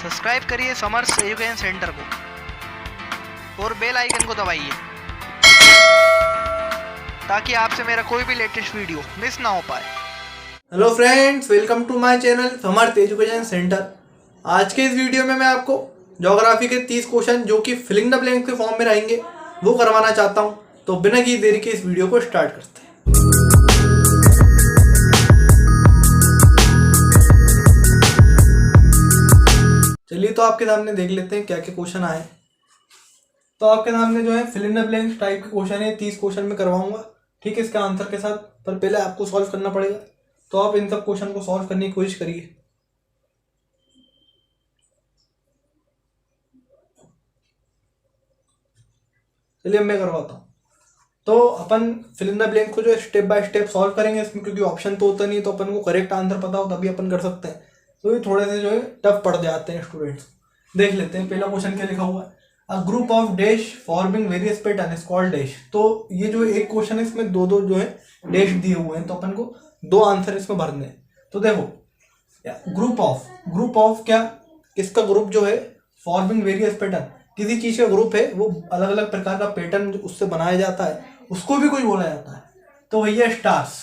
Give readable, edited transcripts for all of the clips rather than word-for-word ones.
Subscribe करिए summers education centre को और बेल आइकन को दबाइए ताकि आपसे मेरा कोई भी लेटेस्ट वीडियो मिस ना हो पाए। Hello friends, welcome to my channel Samarth education centre. आज के इस वीडियो में मैं आपको ज्योग्राफी के 30 क्वेश्चन जो कि फिलिंग द ब्लैंक्स के फॉर्म में रहेंगे वो करवाना चाहता हूं। तो बिना की देरी के इस वीडियो को स्टार्ट करते हैं। चलिए तो आपके सामने देख लेते हैं क्या क्या क्वेश्चन आए। तो आपके सामने जो है fill in the blanks type के क्वेश्चन है, 30 क्वेश्चन में करवाऊंगा, ठीक है, इसका आंसर के साथ। पर पहले आपको सॉल्व करना पड़ेगा, तो आप इन सब क्वेश्चन को सॉल्व करने की कोशिश करिए। चलिए मैं करवाता हूँ। तो अपन फिल इन द ब्लैंक को जो स्टेप बाय स्टेप सॉल्व करेंगे इसमें, क्योंकि ऑप्शन तो होता नहीं, तो अपन को करेक्ट आंसर पता हो तभी अपन कर सकते हैं। तो ये थोड़े से जो है टफ पड़ जाते हैं स्टूडेंट्स। देख लेते हैं पहला क्वेश्चन क्या लिखा हुआ है। A group of dash forming various pattern is called dash. तो ये जो एक क्वेश्चन है इसमें दो दो जो है डैश दिए हुए हैं, तो अपन को दो आंसर इसमें भरने हैं। तो देखो ग्रुप ऑफ क्या, किसका ग्रुप जो है फॉर्मिंग वेरियस पैटर्न, किसी चीज का ग्रुप है वो अलग अलग प्रकार का पैटर्न उससे बनाया जाता है, उसको भी कुछ बोला जाता है। तो भैया स्टार्स,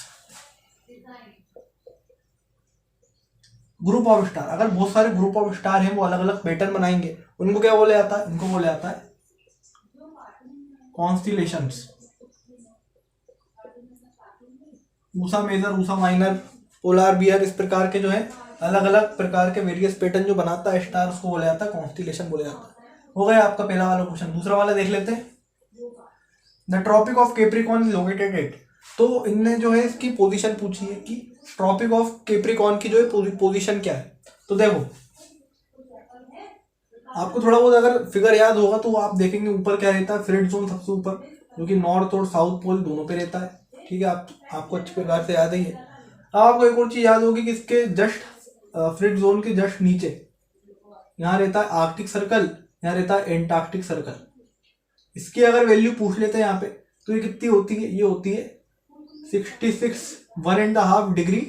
ग्रुप ऑफ स्टार, अगर बहुत सारे ग्रुप ऑफ स्टार हैं वो अलग अलग पैटर्न बनाएंगे, उनको क्या बोला जाता है? उनको बोला जाता है constellations. Ursa major, Ursa minor, polar bear, इस प्रकार के जो है अलग अलग प्रकार के वेरियस पैटर्न जो बनाता है स्टार, उसको बोला जाता है कॉन्स्टिलेशन बोला जाता है। हो गया आपका पहला वाला क्वेश्चन। दूसरा वाला देख लेते हैं। The tropic of Capricorn is located at. तो इनने जो है इसकी पोजीशन पूछी है कि ट्रॉपिक ऑफ कैप्रिकॉर्न की जो है पोजीशन क्या है। तो देखो आपको थोड़ा बहुत अगर फिगर याद होगा तो आप देखेंगे ऊपर क्या रहता है, फ्रिड जोन सबसे ऊपर, जो कि नॉर्थ और साउथ पोल दोनों पे रहता है, ठीक है, आपको अच्छी प्रकार से याद है ये। अब आपको एक और चीज याद होगी कि इसके जस्ट फ्रिड जोन के जस्ट नीचे यहाँ रहता है आर्कटिक सर्कल, यहाँ रहता है एंटार्क्टिक सर्कल। इसकी अगर वैल्यू पूछ लेते हैं यहाँ पे, तो ये कितनी होती है? ये होती है 66 1.5 डिग्री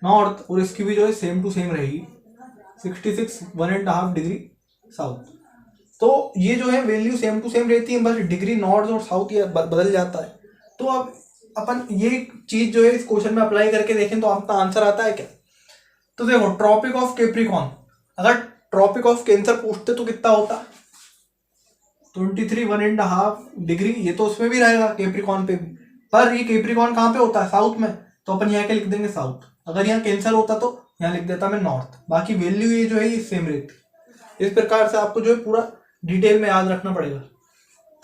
नॉर्थ, और इसकी भी जो है सेम टू सेम रहेगी 66 1.5 डिग्री साउथ। तो ये जो है वैल्यू सेम टू सेम रहती है, बस डिग्री नॉर्थ और साउथ ये बदल जाता है। तो अब अपन ये चीज जो है इस क्वेश्चन में अप्लाई करके देखें तो आपका आंसर आता है क्या। तो देखो ट्रॉपिक ऑफ कैप्रिकॉर्न, अगर ट्रॉपिक ऑफ कैंसर पूछते तो कितना होता? 23 1.5 डिग्री। ये तो उसमें भी रहेगा कैप्रिकॉर्न पे भी, पर ये कैप्रिकॉर्न कहाँ पे होता है? साउथ में। तो अपन यहाँ के लिख देंगे साउथ। अगर यहाँ कैंसर होता तो यहाँ लिख देता मैं नॉर्थ। बाकी वैल्यू ये जो है ये सेम रहती। इस प्रकार से आपको जो है पूरा डिटेल में याद रखना पड़ेगा।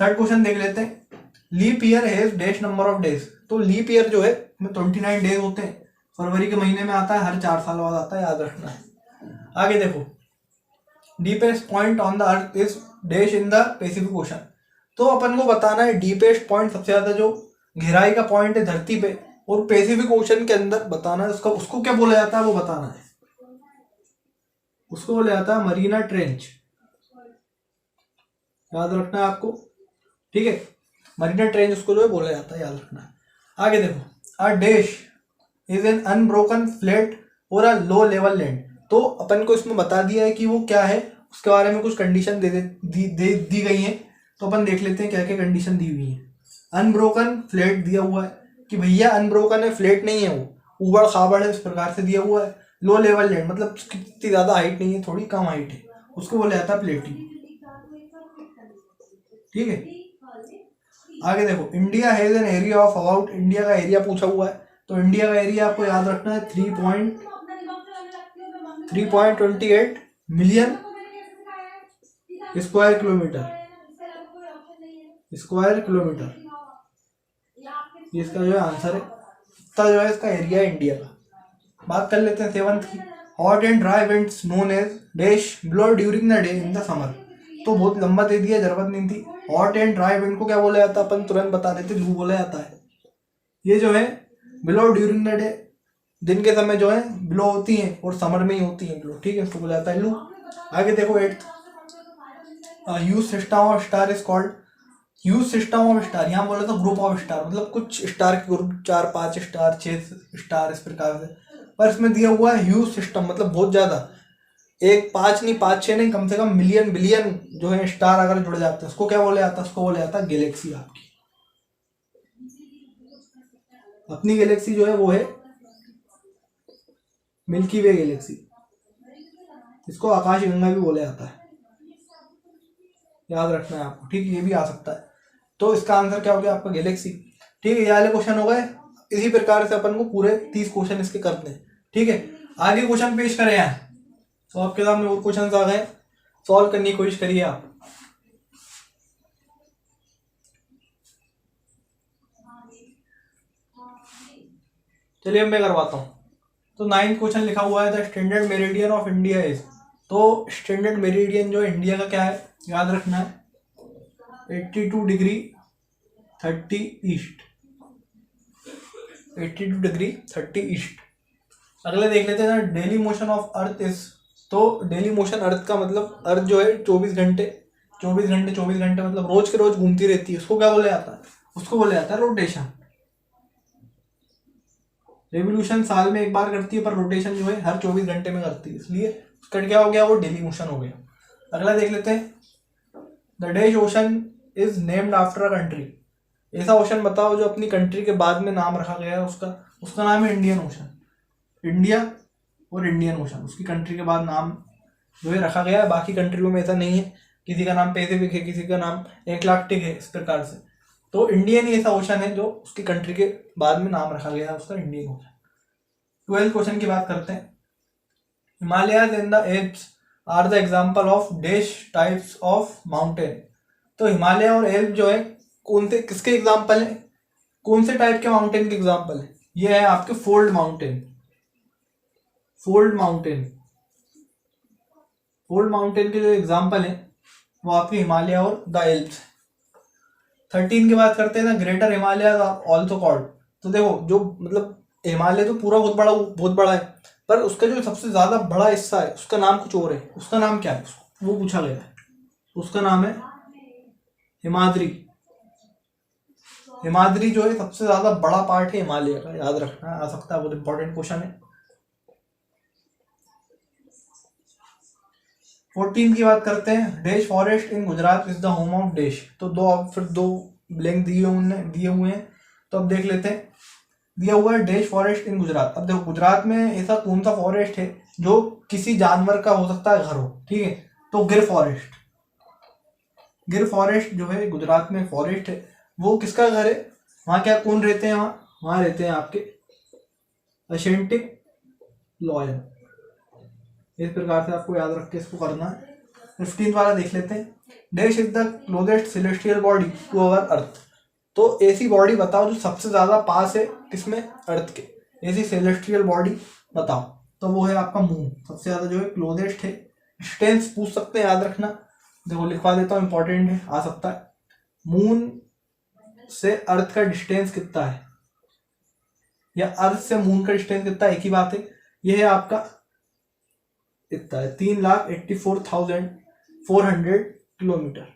थर्ड क्वेश्चन देख लेते हैं। Leap year has dash number of days. तो लीप ईयर जो है 29 डेज होते हैं, फरवरी के महीने में आता है, हर 4 साल बाद आता है, याद रखना है। आगे देखो, deepest point on the earth is dash in the Pacific ocean. तो अपन को बताना है डीपेस्ट पॉइंट, सबसे ज्यादा जो गहराई का पॉइंट है धरती पे, और पैसिफिक ओशन के अंदर बताना है उसका, उसको क्या बोला जाता है वो बताना है। उसको बोला जाता है मरीना ट्रेंच, याद रखना है आपको, ठीक है, मरीना ट्रेंच उसको जो है बोला जाता है, याद रखना है। आगे देखो, a dash is an unbroken flat और अ लो लेवल लैंड। तो अपन को इसमें बता दिया है कि वो क्या है, उसके बारे में कुछ कंडीशन दी गई है। तो अपन देख लेते हैं क्या क्या कंडीशन दी हुई है। अनब्रोकन फ्लैट दिया हुआ है कि भैया अनब्रोकन है, फ्लैट नहीं है, वो उबड़ खाबड़ है, इस प्रकार से दिया हुआ है। लो लेवल लैंड मतलब उसकी इतनी ज्यादा हाइट नहीं है, थोड़ी कम हाइट है, उसको बोला जाता है प्लेटी, ठीक है। आगे देखो, India has an area of about, India का एरिया पूछा हुआ है। तो इंडिया का एरिया आपको याद रखना है 3.28 मिलियन स्क्वायर किलोमीटर, ये इसका जो है आंसर है। इतना जो है इसका एरिया है इंडिया का। बात कर लेते हैं सेवंथ की। Hot and dry winds known as dash blow during the day in the summer. तो बहुत लंबा दे दिया, जरूरत नहीं थी। हॉट एंड ड्राई विंड को क्या बोला जाता है? अपन तुरंत बता देते, लू बोला जाता है। ये जो है ब्लो ड्यूरिंग द डे, दिन के समय जो है ब्लो होती है, और समर में ही होती है ब्लो, ठीक है, उसको बोला जाता है लू। आगे देखो 8th, huge system of star is called, huge system of star, यहाँ बोला था ग्रुप ऑफ स्टार, मतलब कुछ स्टार के ग्रुप, 4 5 स्टार 6 स्टार इस प्रकार से, पर इसमें दिया हुआ है ह्यूज सिस्टम, मतलब बहुत ज्यादा। एक 5 नहीं 5-6 नहीं, कम से कम मिलियन बिलियन जो है स्टार अगर जुड़ जाते हैं उसको क्या बोले जाता है? उसको बोले जाता है गैलेक्सी। आपकी अपनी गैलेक्सी जो है वो है मिल्की वे गैलेक्सी, इसको आकाश गंगा भी बोला जाता है, याद रखना है आपको, ठीक है? ये भी आ सकता है। तो इसका आंसर क्या हो गया आपका? गैलेक्सी। ठीक है, ये वाले क्वेश्चन हो गए। इसी प्रकार से अपन को पूरे 30 क्वेश्चन इसके करते हैं, ठीक है? आगे क्वेश्चन पेश करें यहाँ, तो आपके सामने और क्वेश्चन आ गए, सॉल्व करने की कोशिश करिए आप। चलिए अब मैं करवाता हूँ। तो 9th क्वेश्चन लिखा हुआ है the standard meridian of India is. तो स्टैंडर्ड मेरिडियन जो इंडिया का क्या है, याद रखना है, 82 डिग्री 30 ईस्ट, 82 डिग्री 30 ईस्ट। अगले देख लेते हैं ना, daily motion of earth is. तो डेली मोशन अर्थ का मतलब अर्थ जो है 24 घंटे 24 घंटे 24 घंटे मतलब रोज के रोज घूमती रहती है, उसको क्या बोला जाता है? उसको बोला जाता है रोटेशन। रेवोल्यूशन साल में एक बार करती है, पर रोटेशन जो है हर 24 घंटे में करती है, इसलिए उसका क्या हो गया? वो डेली मोशन हो गया। अगला देख लेते हैं, the dash ocean is named after a country. ऐसा ओशन बताओ जो अपनी कंट्री के बाद में नाम रखा गया है उसका। उसका नाम है इंडियन ओशन। इंडिया और इंडियन ओशन, उसकी कंट्री के बाद नाम जो है रखा गया है। बाकी कंट्रियों में ऐसा नहीं है, किसी का नाम पैसिफिक है, किसी का नाम एटलांटिक है, इस प्रकार से। तो इंडियन ही ऐसा ओशन है जो उसकी कंट्री के बाद में नाम रखा गया है उसका, इंडियन ओशन। 12th क्वेश्चन की बात करते हैं, Himalayas and the Alps are the example of dash types of mountain. तो हिमालय और एल्प जो है कौन से किसके एग्जाम्पल है? कौन से टाइप के माउंटेन के एग्जाम्पल है? ये है आपके fold mountain. Fold mountain, fold mountain के जो एग्जाम्पल है वो आपके हिमालय और द एल्प्स। 13 की बात करते हैं ना, ग्रेटर हिमालय ऑल्सो कॉल्ड। तो देखो जो मतलब हिमालय तो पूरा बहुत बड़ा है, पर उसका जो सबसे ज्यादा बड़ा हिस्सा है उसका नाम कुछ और है। उसका नाम क्या है वो पूछा गया है। उसका नाम है हिमाद्री। हिमाद्री जो है सबसे ज्यादा बड़ा पार्ट है हिमालय का, याद रखना आ सकता है, बहुत इंपॉर्टेंट क्वेश्चन है। 14 की बात करते हैं, dash forest in Gujarat is the home of dash. तो दो ब्लैंक दिए हुए हैं, तो अब देख लेते हैं। दिया हुआ है डैश फॉरेस्ट इन गुजरात। अब देखो गुजरात में ऐसा कौन सा फॉरेस्ट है जो किसी जानवर का हो सकता है घर हो, ठीक है? तो गिर फॉरेस्ट। गिर फॉरेस्ट जो है गुजरात में फॉरेस्ट है, वो किसका घर है? वहाँ क्या कौन रहते हैं? वहाँ रहते हैं आपके अशेंटिक लॉयन। इस प्रकार से आपको याद रख के इसको करना है। 15 वाला देख लेते हैं, dash is the closest celestial body to our earth. तो ऐसी बॉडी बताओ जो सबसे ज्यादा पास है किसमें? अर्थ के। ऐसी सेलेस्टियल बॉडी बताओ, तो वो है आपका मून। सबसे ज्यादा जो है क्लोजेस्ट है। डिस्टेंस पूछ सकते हैं, याद रखना, देखो लिखवा देता हूँ, इंपॉर्टेंट है, आ सकता है। मून से अर्थ का डिस्टेंस कितना है, या अर्थ से मून का डिस्टेंस कितना है, एक ही बात है। यह है आपका इतना है 3,84,400 किलोमीटर।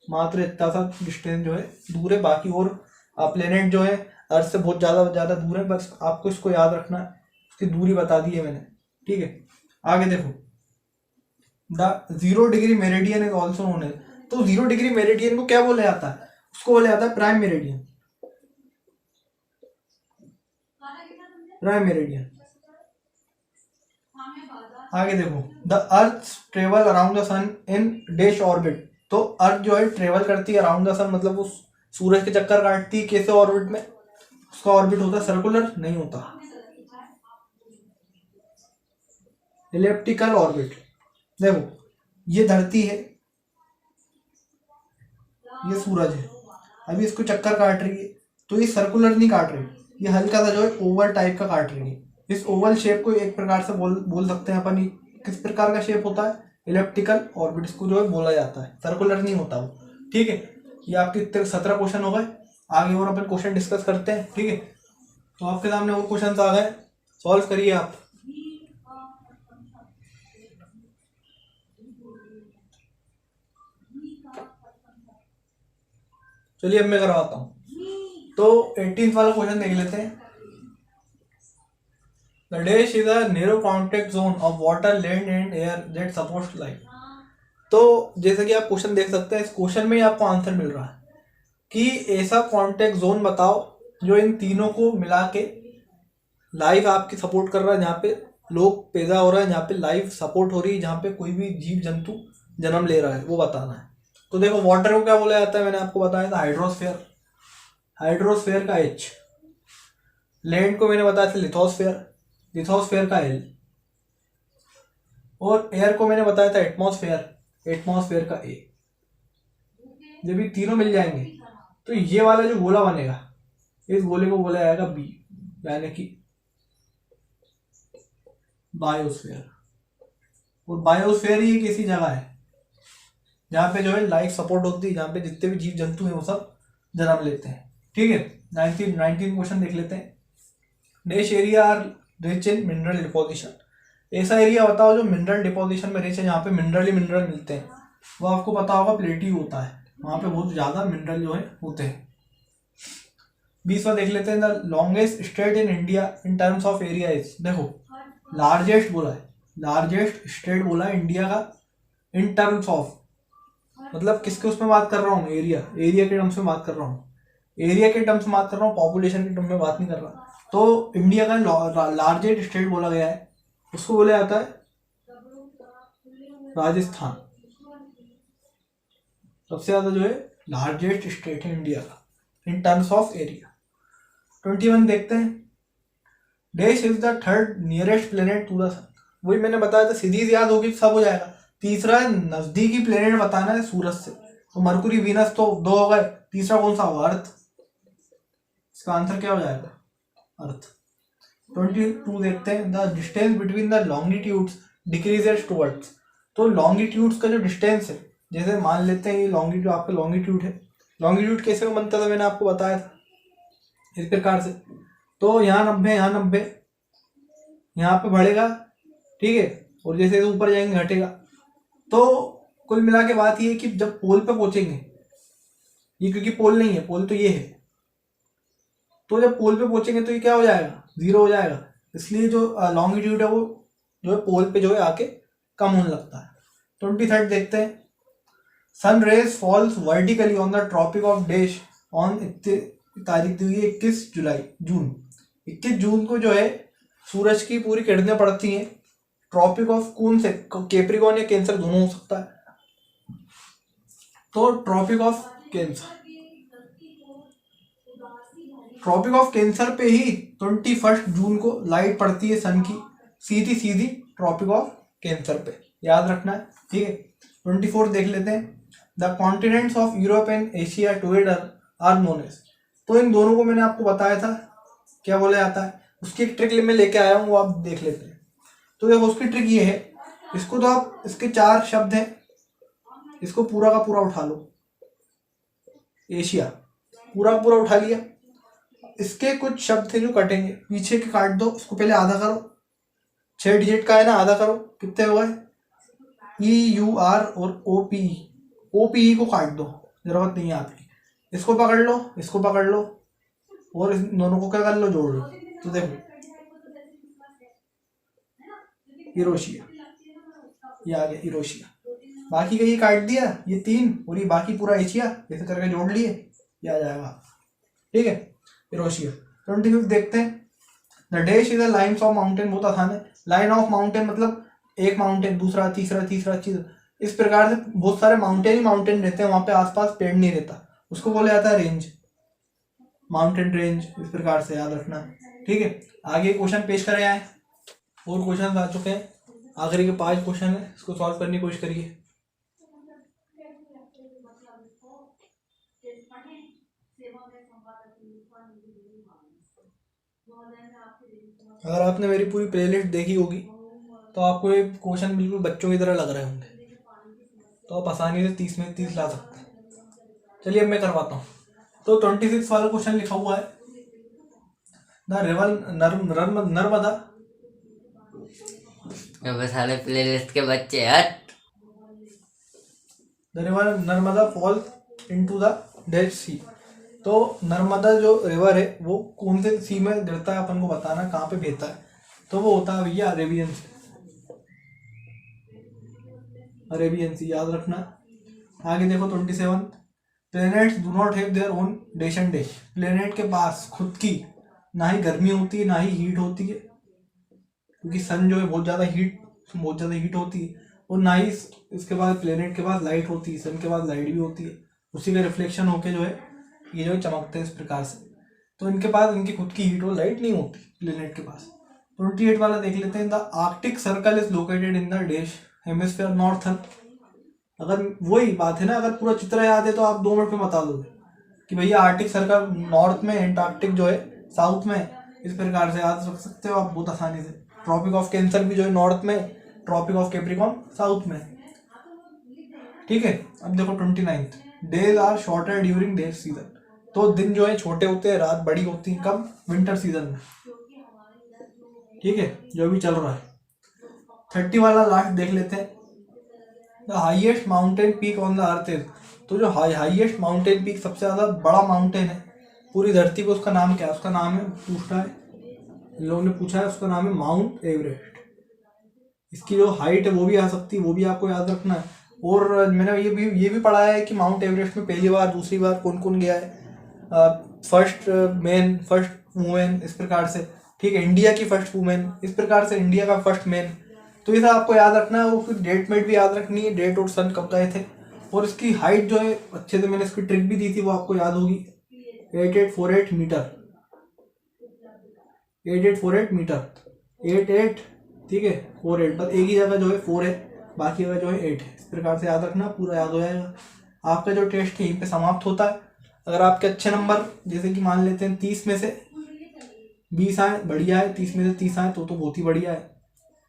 मात्र इतना सा डिस्टेंस जो है दूर है। बाकी और प्लेनेट जो है अर्थ से बहुत ज्यादा दूर है, बस आपको इसको याद रखना है, उसकी दूरी बता दी है मैंने, ठीक है? आगे देखो, the 0 degree meridian is also known as. तो 0 डिग्री मेरिडियन को क्या बोला जाता है? उसको बोला जाता है प्राइम मेरिडियन। Prime meridian. आगे देखो, the earth travel around the sun in dash orbit. तो अर्थ जो है ट्रेवल करती है अराउंड द सन, मतलब वो सूरज के चक्कर काटती है। कैसे ऑर्बिट में? उसका ऑर्बिट होता है सर्कुलर, नहीं होता इलिप्टिकल ऑर्बिट। देखो ये धरती है, ये सूरज है, अभी इसको चक्कर काट रही है, तो ये सर्कुलर नहीं काट रही, ये हल्का सा जो है ओवल टाइप का काट रही है। इस ओवल शेप को एक प्रकार से बोल सकते हैं अपन, किस प्रकार का शेप होता है? इलिप्टिकल ऑर्बिट इसको जो है बोला जाता है, सर्कुलर नहीं होता वो, ठीक है? ये आपके 17 क्वेश्चन हो गए। आगे और अपन क्वेश्चन डिस्कस करते हैं, ठीक है? तो आपके सामने और क्वेश्चन आ गए, सॉल्व करिए आप। चलिए अब मैं करवाता हूँ। तो 18th वाला क्वेश्चन देख लेते हैं। The dash is a narrow contact zone of water, land and air that supports life. तो जैसे कि आप क्वेश्चन देख सकते हैं, इस क्वेश्चन में ही आपको आंसर मिल रहा है कि ऐसा कॉन्टेक्ट जोन बताओ जो इन तीनों को मिला के लाइफ आपकी सपोर्ट कर रहा है, जहाँ पे लोग पैदा हो रहा है, जहाँ पे लाइफ सपोर्ट हो रही है, जहाँ पे कोई भी जीव जंतु जन्म ले रहा है, वो बताना है। तो देखो वाटर को क्या बोला जाता है, मैंने आपको बताया था हाइड्रोस्फेयर, हाइड्रोस्फेयर का H। लैंड को मैंने बताया था लिथोस्फेयर, लिथोस्फेयर का L। और एयर को मैंने बताया था एटमॉस्फेयर, एटमॉस्फेयर का A। जब ये तीनों मिल जाएंगे तो ये वाला जो गोला बनेगा, इस गोले को बोला जाएगा B, यानी कि बायोस्फीयर। और बायोस्फीयर ही एक ऐसी जगह है जहाँ पे जो है लाइफ सपोर्ट होती है, जहाँ पे जितने भी जीव जंतु हैं वो सब जन्म लेते हैं। ठीक है, 19 क्वेश्चन देख लेते हैं। Dash area are rich in mineral deposition. ऐसा एरिया बताओ जो मिनरल डिपोजिशन में रिच है, जहाँ पे मिनरल ही मिनरल मिलते हैं। वो आपको पता होगा प्लेट्यू होता है, वहाँ पे बहुत ज़्यादा मिनरल जो है होते हैं। 20वां देख लेते हैं। The longest state in India in terms of area is, देखो लार्जेस्ट बोला है, लार्जेस्ट स्टेट बोला है इंडिया का इन टर्म्स ऑफ, मतलब किसके उसमें बात कर रहा हूँ, एरिया, एरिया के टर्म्स में बात कर रहा हूँ, एरिया के टर्म्स में बात कर रहा हूँ, पॉपुलेशन के टर्म्स में बात नहीं कर रहा। तो इंडिया का लार्जेस्ट स्टेट बोला गया है, उसको बोला जाता है राजस्थान। सबसे ज्यादा जो है लार्जेस्ट स्टेट है इंडिया का इन टर्म्स ऑफ एरिया। 21 देखते हैं। Dash is the third nearest planet to the sun. वही मैंने बताया था, सीरीज याद होगी सब हो जाएगा। तीसरा नजदीकी प्लेनेट बताना है सूरज से, तो मरकुरी वीनस तो 2 हो गए, तीसरा कौन सा होगा, अर्थ। इसका आंसर क्या हो जाएगा, अर्थ। 22 देखते हैं। The distance between the longitudes decreases towards. तो लॉन्गिट्यूड्स का जो डिस्टेंस है, जैसे मान लेते हैं ये लॉन्गिट्यूड, आपका लॉन्गिट्यूड है, लॉन्गिट्यूड कैसे बनता था मैंने आपको बताया था इस प्रकार से। तो यहाँ 90, यहाँ 90, यहाँ पे बढ़ेगा, ठीक है, और जैसे ऊपर जाएंगे घटेगा। तो कुल मिला के बात ये है कि जब पोल पे पहुंचेंगे, ये क्योंकि पोल नहीं है, पोल तो ये है, तो जब पोल पे पहुंचेंगे तो ये क्या हो जाएगा, 0 हो जाएगा। इसलिए जो लॉन्गिट्यूड है वो जो है पोल पे जो है आके कम होने लगता है। 23 देखते हैं। Sun rays falls vertically on the tropic of dash on, तारीख दी हुई है 21 जून। 21 जून को जो है सूरज की पूरी किरणें पड़ती हैं ट्रॉपिक ऑफ कौन से, कैप्रिकॉर्न या कैंसर, दोनों हो सकता है। तो tropic of cancer, tropic of cancer पे ही 21 जून को लाइट पड़ती है सन की सीधी सीधी ट्रॉपिक ऑफ कैंसर पे, याद रखना है। ठीक है, 24 देख लेते हैं। The continents of Europe and Asia together are known as. तो इन दोनों को मैंने आपको बताया था क्या बोला जाता है, उसकी एक ट्रिक मैं लेके आया हूँ, वो आप देख लेते हैं। तो देखो उसकी ट्रिक ये है, इसको तो आप, इसके 4 शब्द हैं, इसको पूरा का पूरा उठा लो, एशिया पूरा का पूरा उठा लिया। इसके कुछ शब्द थे जो कटेंगे, पीछे के काट दो, इसको पहले आधा करो, 6 डिजिट का है ना, आधा करो, कितने हो गए, EUR और OPE को काट दो, जरूरत नहीं है आपकी। इसको पकड़ लो, इसको पकड़ लो, और इन दोनों को क्या कर लो, जोड़ लो। तो देखो हिरोशिया, ये आ गया हिरोशिया। बाकी का ये काट दिया, ये 3, और ये बाकी पूरा एशिया, ऐसे करके जोड़ लिए, ये आ जाएगा। ठीक है, हिरोशिया। 25 देखते हैं। The dash is the lines of mountain, बहुत आसान है। लाइन ऑफ माउंटेन मतलब एक माउंटेन, दूसरा, तीसरा, तीसरा चीज, इस प्रकार से बहुत सारे माउंटेन ही माउंटेन रहते हैं, वहां पे आसपास पेड़ नहीं रहता, उसको बोला जाता है रेंज, माउंटेन रेंज, इस प्रकार से याद रखना। ठीक है, आगे क्वेश्चन पेश करे आए, और क्वेश्चन आ चुके हैं, आखिरी के 5 क्वेश्चन है, इसको सॉल्व करने की कोशिश करिए। अगर आपने मेरी पूरी प्लेलिस्ट देखी होगी तो आपको ये क्वेश्चन बिल्कुल बच्चों की तरह लग रहे होंगे, तो आप आसानी से 30 में 30 ला सकते हैं। चलिए अब मैं करवाता हूँ। तो 26 वाला क्वेश्चन लिखा हुआ है, द रिवर नर्मदा, साले प्लेलिस्ट के बच्चे हट। The river Narmada falls into the Dead Sea. तो नर्मदा जो रिवर है वो कौन से सी में गिरता है, अपन को बताना कहाँ पे बहता है। तो वो होता है भैया अरेबियन सी। अरेबियन सी याद रखना। आगे देखो 27, planets do not have their own dash and dash. Planet के पास खुद की ना ही गर्मी होती है ना ही हीट होती है, क्योंकि सन जो है बहुत ज़्यादा हीट होती है, और ना ही इसके बाद प्लेनेट के पास लाइट होती है, सन के पास लाइट भी होती है, उसी का रिफ्लेक्शन होके जो है ये जो है चमकते हैं इस प्रकार से। तो इनके पास इनकी खुद की हीट और लाइट नहीं होती प्लेनेट के पास। 28 वाला देख लेते हैं। The Arctic circle is located in the dash hemisphere northern. अगर वही बात है ना, अगर पूरा चित्र याद है तो आप 2 मिनट में बता दोगे कि भैया आर्टिक सर्कल नॉर्थ में, एंटार्क्टिक जो है साउथ में। इस प्रकार से याद रख सकते हो आप बहुत आसानी से। ट्रॉपिक ऑफ कैंसर भी जो है नॉर्थ में, ट्रॉपिक ऑफ कैप्रिकॉर्न साउथ में। ठीक है, अब देखो 29, days are shorter during day season. तो दिन जो है छोटे होते हैं, रात बड़ी होती है, कब? विंटर सीजन में। ठीक है, जो भी चल रहा है। 30 वाला लास्ट देख लेते हैं। The highest mountain peak on the earth is. तो जो हाईएस्ट माउंटेन पीक, सबसे ज्यादा बड़ा माउंटेन है पूरी धरती पे, उसका नाम क्या है? उसका नाम है, पूछा है इन लोगों ने, पूछा है, उसका नाम है माउंट एवरेस्ट। इसकी जो हाइट है वो भी आ सकती है, वो भी आपको याद रखना है। और मैंने ये भी पढ़ा है कि माउंट एवरेस्ट में पहली बार, दूसरी बार कौन कौन गया है, फर्स्ट मैन, फर्स्ट वुमेन, इस प्रकार से। ठीक है, इंडिया की फर्स्ट वुमेन, इस प्रकार से इंडिया का फर्स्ट मैन। तो ये सब आपको याद रखना है। और फिर डेट मेट भी याद रखनी है, डेट और सन कब गए थे। और इसकी हाइट जो है, अच्छे से मैंने इसकी ट्रिक भी दी थी, वो आपको याद होगी, 8848 मीटर। 8848 मीटर, 88, ठीक है, 48, बस एक ही जगह जो है 4 है, बाकी जगह जो है 8 है। इस प्रकार से याद रखना, पूरा याद हो जाएगा। आपका जो टेस्ट यहीं पे समाप्त होता है। अगर आपके अच्छे नंबर, जैसे कि मान लेते हैं 30 में से 20 आए, बढ़िया है। 30 में से 30 आए तो बहुत ही बढ़िया है।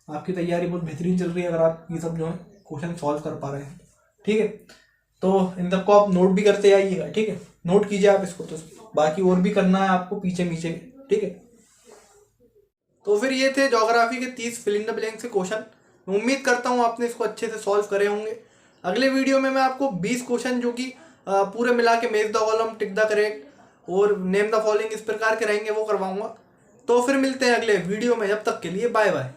आपकी तैयारी बहुत बेहतरीन चल रही है, अगर आप ये सब जो है क्वेश्चन सॉल्व कर पा रहे हैं। ठीक है, तो इन सबको आप नोट भी करते आइएगा। ठीक है, नोट कीजिए आप इसको, तो बाकी और भी करना है आपको पीछे पीछे। ठीक है, तो फिर ये थे ज्योग्राफी के 30 फिल इन द ब्लैंक से क्वेश्चन। मैं उम्मीद करता हूँ आपने इसको अच्छे से सॉल्व करे होंगे। अगले वीडियो में मैं आपको 20 क्वेश्चन जो कि पूरे मिला के match the column, tick the correct और नेम द फॉलोइंग, इस प्रकार के रहेंगे, वो करवाऊंगा। तो फिर मिलते हैं अगले वीडियो में, जब तक के लिए बाय बाय।